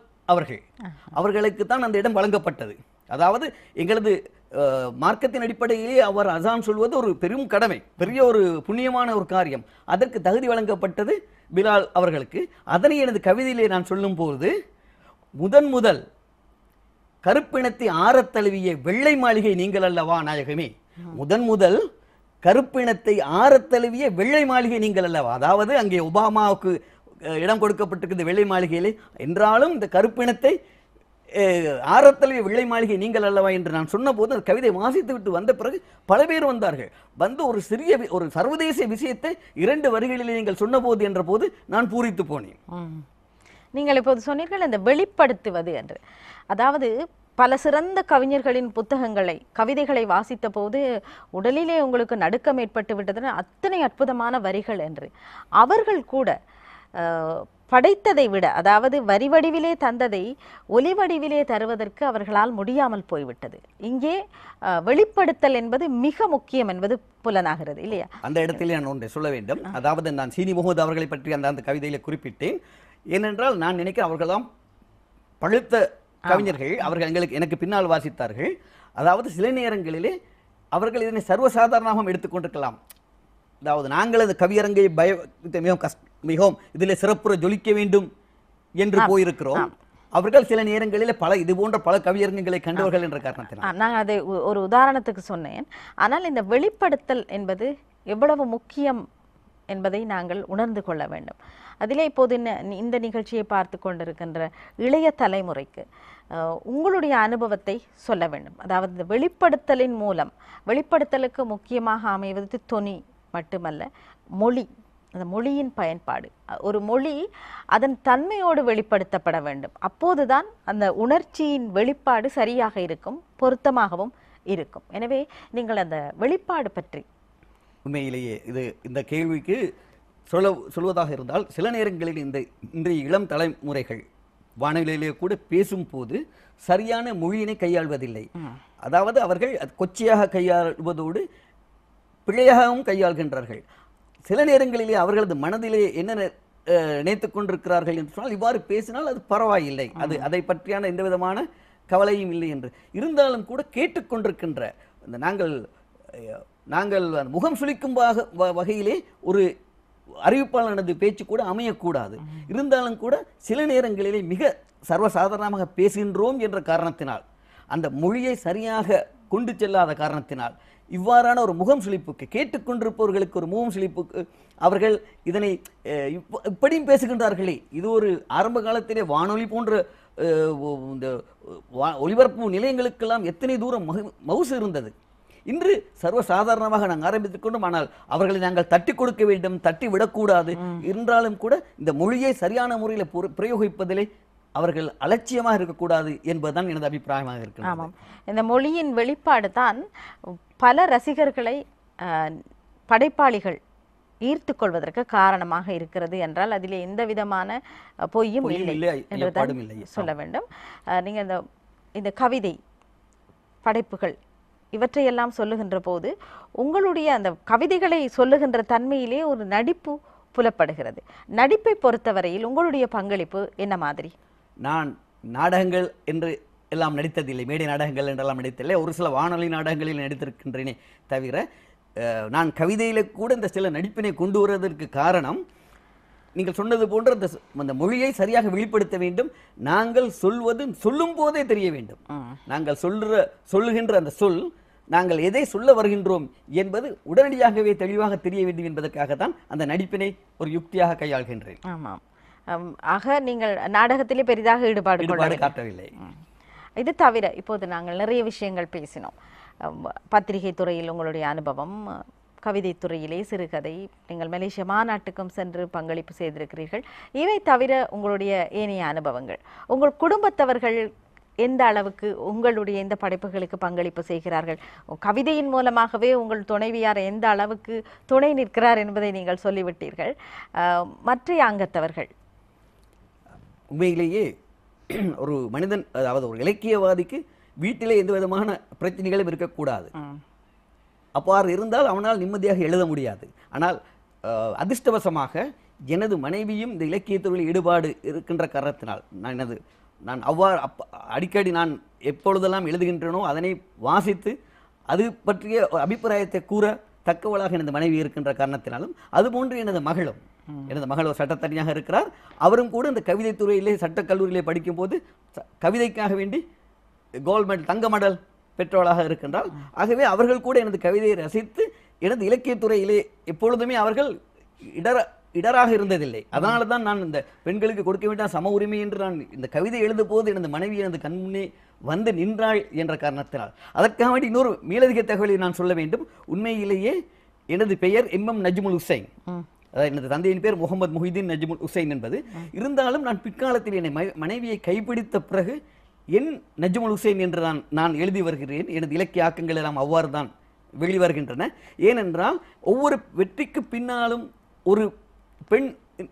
அவர்களுக்கு தான் அந்த இடம் வழங்கப்பட்டது. அதாவது எங்களது மார்க்கத்தின் அடிப்படையிலே அவர் அசான் சொல்வது ஒரு பெரும் கடமை, பெரிய ஒரு புண்ணியமான ஒரு காரியம். அதற்கு தகுதி வழங்கப்பட்டது பிலால் அவர்களுக்கு. அதனை எனது கவிதையிலே நான் சொல்லும் போது முதல் கருப்பினத்தை ஆறத் தழுவிய வெள்ளை மாளிகை நீங்கள் அல்லவா நாயகமே, முதல் கருப்பினத்தை ஆறத் தழுவிய வெள்ளை மாளிகை நீங்கள் அல்லவா. அதாவது அங்கே ஒபாமாவுக்கு இடம் கொடுக்கப்பட்டிருக்கிறது வெள்ளை மாளிகையிலே, என்றாலும் இந்த கருப்பினத்தை ஆரத்தழுவிய வெள்ளை மாளிகை நீங்கள் அல்லவா என்று நான் சொன்ன போது அந்த கவிதை வாசித்து விட்டு வந்த பிறகு பல பேர் வந்தார்கள். வந்து ஒரு சர்வதேச விஷயத்தை 2 வரிகளிலே நீங்கள் சொன்ன போது என்ற போது நான் பூரித்து போனேன். நீங்கள் இப்போது சொன்னீர்கள் இந்த வெளிப்படுத்துவது என்று. அதாவது பல சிறந்த கவிஞர்களின் கவிதைகளை வாசித்த போது உடலிலே உங்களுக்கு நடுக்கம் ஏற்பட்டு விட்டது, அத்தனை அற்புதமான வரிகள் என்று. அவர்கள் கூட படைத்ததை விட, அதாவது வரி வடிவிலே தந்ததை ஒலி வடிவிலே தருவதற்கு அவர்களால் முடியாமல் போய்விட்டது. இங்கே வெளிப்படுத்தல் என்பது மிக முக்கியம் என்பது புலனாகிறது இல்லையா? அந்த இடத்திலே நான் ஒன்றை சொல்ல வேண்டும். அதாவது நான் சீனி முகமது அவர்களை பற்றி அந்த கவிதையில குறிப்பிட்டேன். ஏனென்றால் நான் நினைக்கிறேன் அவர்கள்தான் பழுத்த கவிஞர்கள். அவர்கள் எனக்கு பின்னால் வாசித்தார்கள். அதாவது சில நேரங்களிலே அவர்கள் இதனை சர்வசாதாரணமாக எடுத்துக்கொண்டிருக்கலாம். அதாவது நாங்கள் அந்த கவியரங்கை மிகவும் இதில் சிறப்புற ஜொலிக்க வேண்டும் என்று போயிருக்கிறோம். அவர்கள் சில நேரங்களில் இது போன்ற பல கவியரங்குகளை கண்டவர்கள் என்ற காரணத்தினால் நான் அதை ஒரு உதாரணத்துக்கு சொன்னேன். ஆனால் இந்த வெளிப்படுத்தல் என்பது எவ்வளவு முக்கியம் என்பதை நாங்கள் உணர்ந்து கொள்ள வேண்டும். அதிலே இப்போது இந்த நிகழ்ச்சியை பார்த்து கொண்டிருக்கின்ற இளைய தலைமுறைக்கு உங்களுடைய அனுபவத்தை சொல்ல வேண்டும். அதாவது இந்த வெளிப்படுத்தலின் மூலம், வெளிப்படுத்தலுக்கு முக்கியமாக அமைவது தொனி மட்டுமல்ல, மொழி, அந்த மொழியின் பயன்பாடு. ஒரு மொழி அதன் தன்மையோடு வெளிப்படுத்தப்பட வேண்டும். அப்போதுதான் அந்த உணர்ச்சியின் வெளிப்பாடு சரியாக இருக்கும், பொருத்தமாகவும் இருக்கும். எனவே நீங்கள் அந்த வெளிப்பாடு பற்றி உண்மையிலேயே இந்த கேள்விக்கு சொல்வதாக இருந்தால், சில நேரங்களில் இன்றைய இளம் தலைமுறைகள் வானொலியிலே கூட பேசும்போது சரியான மொழியினை கையாள்வதில்லை. அதாவது அவர்கள் கொச்சையாக கையாள்வதோடு பிழையாகவும் கையாள்கின்றார்கள். சில நேரங்களிலே அவர்களது மனதிலே என்ன நினைத்துக் கொண்டிருக்கிறார்கள் என்று சொன்னால், இவ்வாறு பேசினால் அது பரவாயில்லை, அதை பற்றியான எந்த விதமான கவலையும் இல்லை என்று இருந்தாலும் கூட கேட்டுக்கொண்டிருக்கின்ற நாங்கள் முகம் சுளிக்கும் வகையிலே ஒரு அறிவிப்பாளனது பேச்சு கூட அமையக்கூடாது. இருந்தாலும் கூட சில நேரங்களிலே மிக சர்வசாதாரணமாக பேசுகின்றோம் என்ற காரணத்தினால், அந்த மொழியை சரியாக கொண்டு செல்லாத காரணத்தினால் இவ்வாறான ஒரு முகம் சுளிப்புக்கு, கேட்டுக்கொண்டிருப்பவர்களுக்கு ஒரு முகம் சுளிப்புக்கு அவர்கள் இதனை இப்படியும் பேசுகின்றார்களே. இது ஒரு ஆரம்ப காலத்திலே வானொலி போன்ற இந்த ஒலிபரப்பு நிலையங்களுக்கெல்லாம் எத்தனை தூரம் மவுசு இருந்தது. இன்று சர்வசாதாரணமாக நாங்கள் ஆரம்பித்துக் கொண்டோம். ஆனால் அவர்களை நாங்கள் தட்டி கொடுக்க வேண்டும், தட்டி விடக்கூடாது. என்றாலும் கூட இந்த மொழியை சரியான முறையில் பிரயோகிப்பதிலே அவர்கள் அலட்சியமாக இருக்கக்கூடாது என்பதுதான் எனது அபிப்பிராயமாக இருக்கிறது. ஆமாம், இந்த மொழியின் வெளிப்பாடு தான் பல ரசிகர்களை படைப்பாளிகள் ஈர்த்து கொள்வதற்கு காரணமாக இருக்கிறது என்றால் அதிலே எந்த விதமான பொய்யும் இல்லை என்றுதான் சொல்ல வேண்டும். நீங்க இந்த கவிதை படைப்புகள் இவற்றையெல்லாம் சொல்லுகின்ற போது உங்களுடைய அந்த கவிதைகளை சொல்லுகின்ற தன்மையிலே ஒரு நடிப்பு புலப்படுகிறது. நடிப்பை பொறுத்தவரையில் உங்களுடைய பங்களிப்பு என்ன மாதிரி? நான் நாடகங்கள் என்று எல்லாம் நடித்ததில்லை, மேடை நாடகங்கள் என்றெல்லாம் நடித்ததில்லை. ஒரு சில வானொலி நாடகங்களில் நடித்திருக்கின்றேனே தவிர நான் கவிதையில கூட இந்த சில நடிப்பினை கொண்டு வருவதற்கு காரணம் நீங்கள் சொன்னது போன்ற அந்த மொழியை சரியாக வெளிப்படுத்த வேண்டும். நாங்கள் சொல்லும் போதே தெரிய வேண்டும். நாங்கள் சொல்லுகின்ற அந்த சொல் நாங்கள் எதை சொல்ல வருகின்றோம் என்பது உடனடியாகவே தெளிவாக தெரிய வேண்டும் என்பதற்காகத்தான் அந்த நடிப்பினை ஒரு யுக்தியாக கையாள்கின்றேன். ஆமாம். ஆக நீங்கள் நாடகத்திலே பெரிதாக ஈடுபாடு காட்டவில்லை. இது தவிர இப்போது நாங்கள் நிறைய விஷயங்கள் பேசினோம். பத்திரிகை துறையில் உங்களுடைய அனுபவம், கவிதை துறையிலே சிறுகதை, நீங்கள் மலேசிய மாநாட்டுக்கும் சென்று பங்களிப்பு செய்திருக்கிறீர்கள். இவை தவிர உங்களுடைய ஏனைய அனுபவங்கள், உங்கள் குடும்பத்தவர்கள் எந்த அளவுக்கு உங்களுடைய இந்த படைப்புகளுக்கு பங்களிப்பு செய்கிறார்கள்? கவிதையின் மூலமாகவே உங்கள் துணைவியார் எந்த அளவுக்கு துணை நிற்கிறார் என்பதை நீங்கள் சொல்லிவிட்டீர்கள். மற்ற அங்கத்தவர்கள் உண்மையிலேயே ஒரு மனிதன், அதாவது ஒரு இலக்கியவாதிக்கு வீட்டிலே எந்த விதமான பிரச்சனைகளும் இருக்கக்கூடாது. அவ்வாறு இருந்தால் அவனால் நிம்மதியாக எழுத முடியாது. ஆனால் அதிர்ஷ்டவசமாக எனது மனைவியும் இந்த இலக்கியத்துறையில் ஈடுபாடு இருக்கின்ற காரணத்தினால் நான் அவ்வாறு அடிக்கடி நான் எப்பொழுதெல்லாம் எழுதுகின்றனோ அதனை வாசித்து அது பற்றிய அபிப்பிராயத்தை கூற தக்கவளாக எனது மனைவி இருக்கின்ற காரணத்தினாலும், அதுபோன்று எனது மகள் ஒரு சட்டத்தனியாக இருக்கிறார். அவரும் கூட இந்த கவிதை துறையிலே சட்டக்கல்லூரியிலே படிக்கும் போது கவிதைக்காக வேண்டி கோல்ட் மெடல், தங்க மெடல் பெற்றவளாக இருக்கின்றால். ஆகவே அவர்கள் கூட எனது கவிதையை ரசித்து எனது இலக்கியத்துறையிலே எப்பொழுதுமே அவர்கள் இடராக இருந்ததில்லை. அதனால தான் நான் இந்த பெண்களுக்கு கொடுக்க வேண்டிய சம உரிமை என்று நான் இந்த கவிதை எழுதும் போது எனது மனைவி எனது கண்முன்னே வந்து நின்றாள் என்ற காரணத்தினால். அதற்காக வேண்டி இன்னொரு மேலதிக தகவலை நான் சொல்ல வேண்டும். உண்மையிலேயே எனது பெயர் எம் நஜ்முல் ஹுசைன். அதாவது எனது தந்தையின் பேர் முகமது முஹிதீன் நஜ்முல் ஹுசைன் என்பது. இருந்தாலும் நான் பிற்காலத்தில் என்னை மனைவியை கைப்பிடித்த பிறகு என் நஜ்முல் ஹுசைன் என்று நான் எழுதி வருகிறேன். எனது இலக்கிய ஆக்கங்கள் எல்லாம் அவ்வாறு தான் வெளிவருகின்றன. ஏனென்றால் ஒவ்வொரு வெற்றிக்கு பின்னாலும் ஒரு பெண்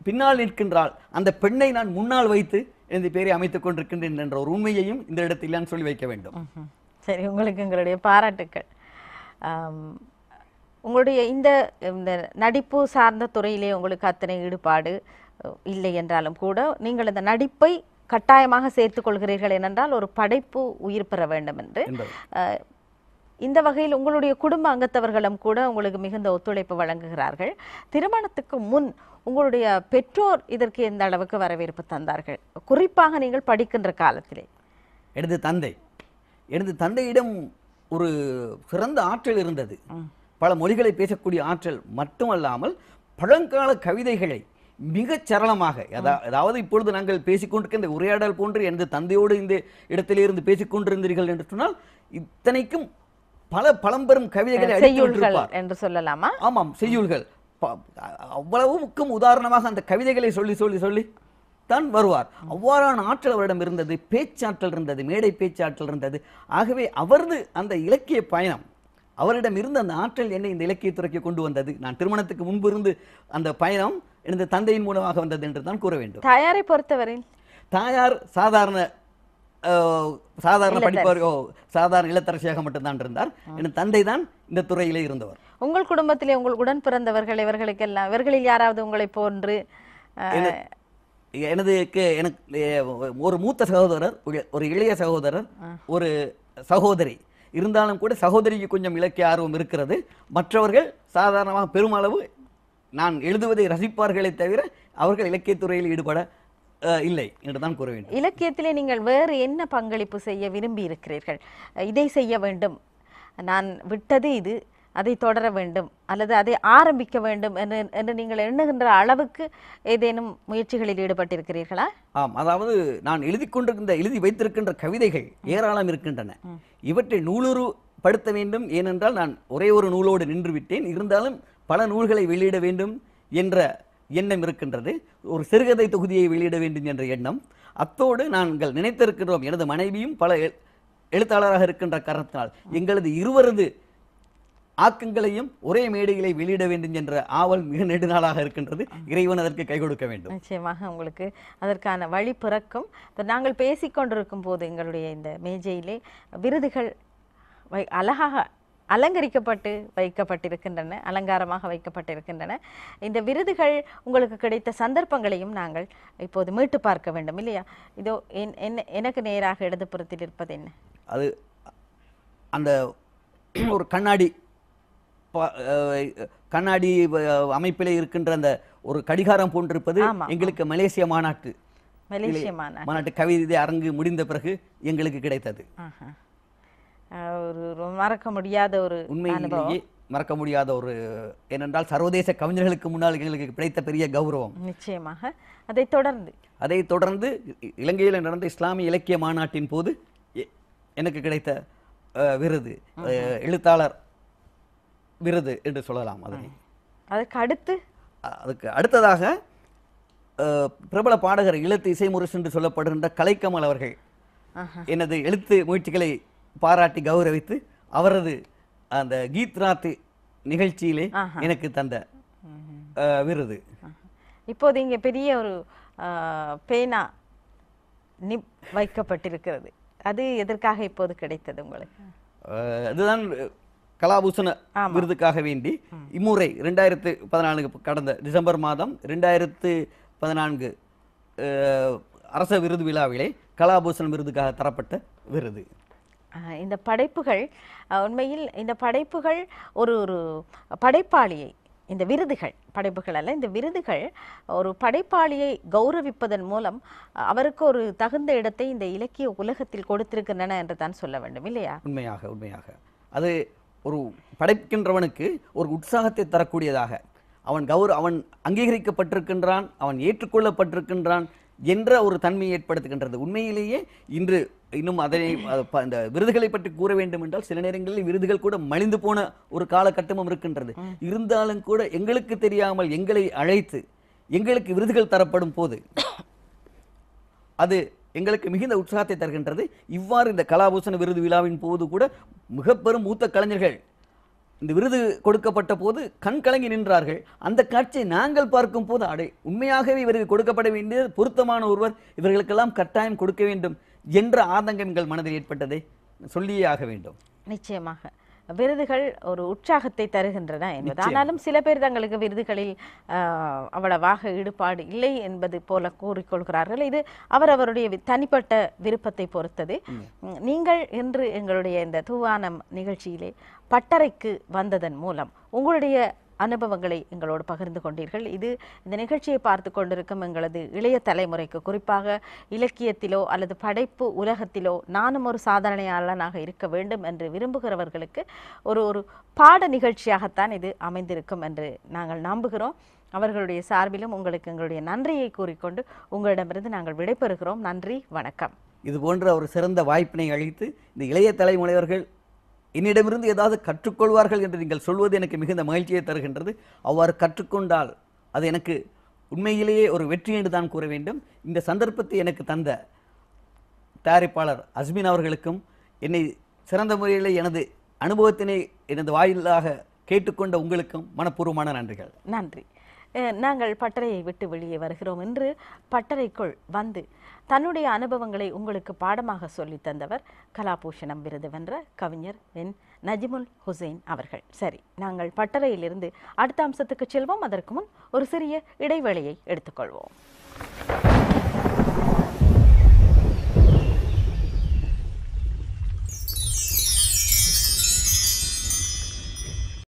பின்னால் நிற்கின்றாள். அந்த பெண்ணை நான் முன்னால் வைத்து எனது பேரை அமைத்துக் கொண்டிருக்கின்றேன் என்ற ஒரு உண்மையையும் இந்த இடத்தில் நான் சொல்லி வைக்க வேண்டும். சரி, உங்களுக்கு எங்களுடைய பாராட்டுக்கள். உங்களுடைய இந்த நடிப்பு சார்ந்த துறையிலே உங்களுக்கு அத்தனை ஈடுபாடு இல்லை என்றாலும் கூட நீங்கள் இந்த நடிப்பை கட்டாயமாக சேர்த்துக் கொள்கிறீர்கள் ஏனென்றால் ஒரு படைப்பு உயிர் பெற வேண்டும் என்று. இந்த வகையில் உங்களுடைய குடும்ப அங்கத்தவர்களும் கூட உங்களுக்கு மிகுந்த ஒத்துழைப்பு வழங்குகிறார்கள். திருமணத்துக்கு முன் உங்களுடைய பெற்றோர் இதற்கு எந்த அளவுக்கு வரவேற்பு தந்தார்கள்? குறிப்பாக நீங்கள் படிக்கின்ற காலத்திலே. எனது தந்தையிடம் ஒரு சிறந்த ஆற்றல் இருந்தது. பல மொழிகளை பேசக்கூடிய ஆற்றல் மட்டுமல்லாமல் பழங்கால கவிதைகளை மிகச் சரளமாக, அதாவது இப்பொழுது நாங்கள் பேசிக்கொண்டிருக்க இந்த உரையாடல் போன்று எனது தந்தையோடு இந்த இடத்திலிருந்து பேசிக்கொண்டிருந்தீர்கள் என்று சொன்னால் இத்தனைக்கும் பல பழம்பெரும் கவிதைகளை என்று சொல்லலாமா? ஆமாம், செய்யுள்கள். அவ்வளவுக்கும் உதாரணமாக அந்த கவிதைகளை சொல்லி சொல்லி சொல்லி தான் வருவார். அவ்வாறான ஆற்றல் அவரிடம் இருந்தது, பேச்சாற்றல் இருந்தது, மேடை பேச்சாற்றல் இருந்தது. ஆகவே அவரது அந்த இலக்கிய பயணம், அவரிடம் இருந்த அந்த ஆற்றல் என்னை இந்த இலக்கியத்துறைக்கு கொண்டு வந்தது. நான் திருமணத்துக்கு முன்பு இருந்து அந்த பயணம் எனது தந்தையின் மூலமாக வந்தது என்று தான் கூற வேண்டும். தாயாரை பொறுத்தவரை தாயார் சாதாரண படிப்பார், சாதாரண இல்லத்தரசியாக மட்டும்தான் இருந்தார். என் தந்தை தான் இந்த துறையிலே இருந்தவர். உங்கள் குடும்பத்திலே உங்கள் உடன் பிறந்தவர்கள் இவர்களுக்கெல்லாம் இவர்களில் யாராவது உங்களை போன்று? எனக்கு ஒரு மூத்த சகோதரர், ஒரு இளைய சகோதரர், ஒரு சகோதரி இருந்தாலும் கூட சகோதரிக்கு கொஞ்சம் இலக்கிய ஆர்வம் இருக்கிறது. மற்றவர்கள் சாதாரணமாக பெருமளவு நான் எழுதுவதை ரசிப்பார்களே தவிர அவர்கள் இலக்கியத்துறையில் ஈடுபட இல்லை என்றுதான் கூற வேண்டும். இலக்கியத்திலே நீங்கள் வேறு என்ன பங்களிப்பு செய்ய விரும்பி இருக்கிறீர்கள்? இதை செய்ய வேண்டும், நான் விட்டது இது, அதை தொடர வேண்டும் அல்லது அதை ஆரம்பிக்க வேண்டும் என்று நீங்கள் எண்ணுகின்ற அளவுக்கு ஏதேனும் முயற்சிகளில் ஈடுபட்டிருக்கிறீர்களா? ஆம், அதாவது நான் எழுதி வைத்திருக்கின்ற கவிதைகள் ஏராளம் இருக்கின்றன. இவற்றை நூலுருப்படுத்த வேண்டும். ஏனென்றால் நான் ஒரே ஒரு நூலோடு நின்று விட்டேன். இருந்தாலும் பல நூல்களை வெளியிட வேண்டும் என்ற எண்ணம் இருக்கின்றது. ஒரு சிறுகதை தொகுதியை வெளியிட வேண்டும் என்ற எண்ணம். அத்தோடு நாங்கள் நினைத்திருக்கின்றோம், எனது மனைவியும் பல எழுத்தாளராக இருக்கின்ற காரணத்தினால் எங்களது இருவரது ஆக்கங்களையும் ஒரே மேடைகளை வெளியிட வேண்டும் என்ற ஆவல் மிக நெடுநாளாக இருக்கின்றது. இறைவன் அதற்கு கை கொடுக்க வேண்டும். நிச்சயமாக உங்களுக்கு அதற்கான வழி பிறக்கும். நாங்கள் பேசிக்கொண்டிருக்கும் போது எங்களுடைய இந்த மேஜையிலே விருதுகள் அழகாக அலங்கரிக்கப்பட்டு வைக்கப்பட்டிருக்கின்றன, அலங்காரமாக வைக்கப்பட்டிருக்கின்றன. இந்த விருதுகள் உங்களுக்கு கிடைத்த சந்தர்ப்பங்களையும் நாங்கள் இப்போது மீட்டு பார்க்க வேண்டும் இல்லையா? இதோ எனக்கு நேராக இடதுபுறத்தில் இருப்பது என்ன? அது அந்த ஒரு கண்ணாடி அமைப்பிலே இருக்கின்ற அந்த ஒரு கடிகாரம் போன்றிருப்பது எங்களுக்கு மலேசிய மாநாட்டு கவிதை அரங்கு முடிந்த பிறகு எங்களுக்கு கிடைத்தது. ஒரு மறக்க முடியாத ஒரு உண்மையிலேயே மறக்க முடியாத ஒரு, ஏனென்றால் சர்வதேச கவிஞர்களுக்கு முன்னால் எங்களுக்கு கிடைத்த பெரிய கௌரவம். நிச்சயமாக. அதைத் தொடர்ந்து இலங்கையில் நடந்த இஸ்லாமிய இலக்கிய மாநாட்டின் போது எனக்கு கிடைத்த விருது எழுத்தாளர் விருது என்று சொல்லலாம். அதுக்கு அடுத்ததாக பிரபல பாடகர் இலத்து இசைமுரசு என்று சொல்லப்படுகின்ற கலைக்கமல் அவர்கள் எனது எழுத்து முயற்சிகளை பாராட்டி கௌரவித்து அவரது அந்த கீத்ராத் நிகழ்ச்சியிலே எனக்கு தந்த விருது. இப்போது இங்கே பெரிய ஒரு பேனா நிப் வைக்கப்பட்டிருக்கிறது. அது எதற்காக இப்போது கிடைத்தது உங்களுக்கு? அதுதான் கலாபூஷண விருதுக்காக வேண்டி இம்முறை 2014 கடந்த டிசம்பர் மாதம் 2014 அரச விருது விழாவிலே கலாபூஷண விருதுக்காக தரப்பட்ட விருது. இந்த படைப்புகள் உண்மையில் இந்த படைப்புகள் ஒரு ஒரு படைப்பாளியை, இந்த விருதுகள் படைப்புகள் அல்ல, இந்த விருதுகள் ஒரு படைப்பாளியை கௌரவிப்பதன் மூலம் அவருக்கு ஒரு தகுந்த இடத்தை இந்த இலக்கிய உலகத்தில் கொடுத்திருக்கின்றன என்று தான் சொல்ல வேண்டும் இல்லையா? உண்மையாக அது ஒரு படைக்கின்றவனுக்கு ஒரு உற்சாகத்தை தரக்கூடியதாக, அவன் அங்கீகரிக்கப்பட்டிருக்கின்றான், அவன் ஏற்றுக்கொள்ளப்பட்டிருக்கின்றான் என்ற ஒரு தன்மையை ஏற்படுத்துகின்றது. உண்மையிலேயே இன்று இன்னும் அதனை இந்த விருதுகளை பற்றி கூற வேண்டும் என்றால் சில நேரங்களில் விருதுகள் கூட மலிந்து போன ஒரு காலகட்டமும் இருக்கின்றது. இருந்தாலும் கூட எங்களுக்கு தெரியாமல் எங்களை அழைத்து எங்களுக்கு விருதுகள் தரப்படும் போது அது எங்களுக்கு மிகுந்த உற்சாகத்தை தருகின்றது. இவ்வாறு இந்த கலாபூஷண விருது விழாவின் போது கூட மிக பெரும் மூத்த கலைஞர்கள் இந்த விருது கொடுக்கப்பட்ட போது கண் கலங்கி நின்றார்கள். அந்த காட்சியை நாங்கள் பார்க்கும் போது உண்மையாகவே இவருக்கு கொடுக்கப்பட வேண்டிய பொருத்தமான ஒருவர், இவர்களுக்கெல்லாம் கட்டாயம் கொடுக்க வேண்டும் என்ற ஆதங்கம் எங்கள் மனதில் ஏற்பட்டதை சொல்லியே ஆக வேண்டும். நிச்சயமாக விருதுகள் ஒரு உற்சாகத்தை தருகின்றன என்பது. ஆனாலும் சில பேர் தங்களுக்கு விருதுகளில் அவ்வளவாக ஈடுபாடு இல்லை என்பது போல கூறிக்கொள்கிறார்கள். இது அவரவருடைய தனிப்பட்ட விருப்பத்தை பொறுத்தது. நீங்கள் இன்று எங்களுடைய இந்த தூவானம் நிகழ்ச்சியிலே பட்டறைக்கு வந்ததன் மூலம் உங்களுடைய அனுபவங்களை எங்களோடு பகிர்ந்து கொண்டீர்கள். இது இந்த நிகழ்ச்சியை பார்த்து கொண்டிருக்கும் எங்களது இளைய தலைமுறைக்கு, குறிப்பாக இலக்கியத்திலோ அல்லது படைப்பு உலகத்திலோ நானும் ஒரு சாதனையாளனாக இருக்க வேண்டும் என்று விரும்புகிறவர்களுக்கு ஒரு பாட நிகழ்ச்சியாகத்தான் இது அமைந்திருக்கும் என்று நாங்கள் நம்புகிறோம். அவர்களுடைய சார்பிலும் உங்களுக்கு எங்களுடைய நன்றியை கூறிக்கொண்டு உங்களிடமிருந்து நாங்கள் விடைபெறுகிறோம். நன்றி, வணக்கம். இது போன்ற ஒரு சிறந்த வாய்ப்பினை அளித்து இந்த இளைய தலைமுறையவர்கள் என்னிடமிருந்து ஏதாவது கற்றுக்கொள்வார்கள் என்று நீங்கள் சொல்வது எனக்கு மிகுந்த மகிழ்ச்சியை தருகின்றது. அவ்வாறு கற்றுக்கொண்டால் அது எனக்கு உண்மையிலேயே ஒரு வெற்றி என்று தான் கூற வேண்டும். இந்த சந்தர்ப்பத்தை எனக்கு தந்த தயாரிப்பாளர் அஸ்மின் அவர்களுக்கும், என்னை சிறந்த முறையில் எனது அனுபவத்தினை எனது வாயிலாக கேட்டுக்கொண்ட உங்களுக்கும் மனப்பூர்வமான நன்றிகள். நன்றி. நாங்கள் பட்டறையை விட்டு வெளியே வருகிறோம். என்று பட்டறைக்குள் வந்து தன்னுடைய அனுபவங்களை உங்களுக்கு பாடமாக சொல்லி தந்தவர் கலாபூஷணம் விருது வென்ற கவிஞர் நஜிமுல் ஹுசைன் அவர்கள். சரி, நாங்கள் பட்டறையிலிருந்து அடுத்த அம்சத்துக்கு செல்வோம். அதற்கு முன் ஒரு சிறிய இடைவேளையை எடுத்துக்கொள்வோம்.